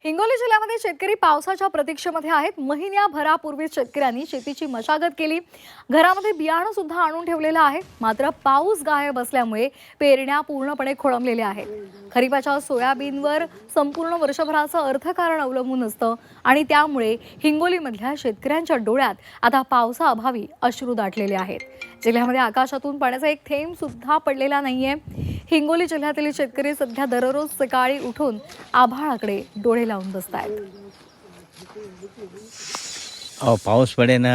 हिंगोली जिल्ह्यामध्ये शेतकरी पावसाच्या प्रतीक्षेमध्ये आहेत। महिन्याभरापूर्वी शेतकऱ्यांनी शेतीची मशागत केली, घरामध्ये बियाणं सुद्धा आणून ठेवलेलं आहे। मात्र पाऊस गायब असल्यामुळे पेरण्या पूर्णपणे खोळंबलेल्या आहेत। खरीपाच्या सोयाबीनवर संपूर्ण वर्षभराचं अर्थकारण अवलंबून असतं आणि त्यामुळे हिंगोलीमधल्या शेतकऱ्यांच्या डोळ्यात आता पावसाअभावी अश्रू दाटलेले आहेत। जिल्ह्यामध्ये आकाशातून पाण्याचा एक थेंब सुद्धा पडलेला नाहीये। हिंगोली जिल्ह्यातील शेतकरी सध्या दररोज सकाळी उठून आभाळाकडे डोळे लावून बसतायत। पाऊस पडेना,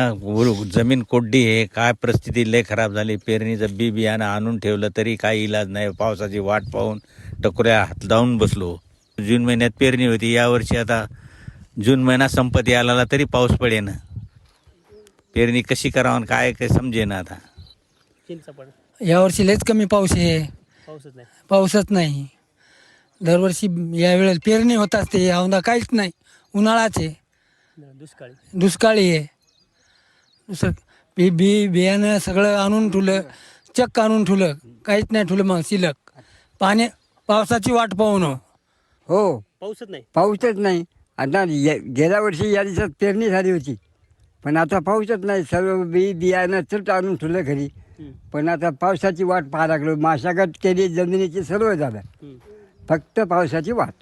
जमीन कोरडी आहे, काय परिस्थिती लय खराब झाली। पेरणीचं बियाणं आणून ठेवलं तरी काही इलाज नाही। पावसाची वाट पाहून टकोऱ्या हात लावून बसलो। जून महिन्यात पेरणी होती, यावर्षी आता जून महिना संपत आला तरी पाऊस पडेना। पेरणी कशी करावं काय समजेना आता। यावर्षी लयच कमी पाऊस आहे, पाऊसच नाही। दरवर्षी या वेळेला पेरणी होत असते, यंदा काहीच नाही, उन्हाळाच आहे, दुष्काळी आहे। दुसरं बियाणं सगळं आणून ठेवलं, चक्क आणून ठेवलं, काहीच नाही ठेवलं। मग शिल्लक पावसाची वाट पाहून हो, पाऊसच नाही। आता गेल्या वर्षी या दिवसात पेरणी झाली होती, पण आता पाऊसच नाही। सर्व बियाणं चट आणून ठेवलं घरी, पण आता पावसाची वाट पाहायला लागलो। मशागत केली, जमिनीची सर्व झालं, फक्त पावसाची वाट।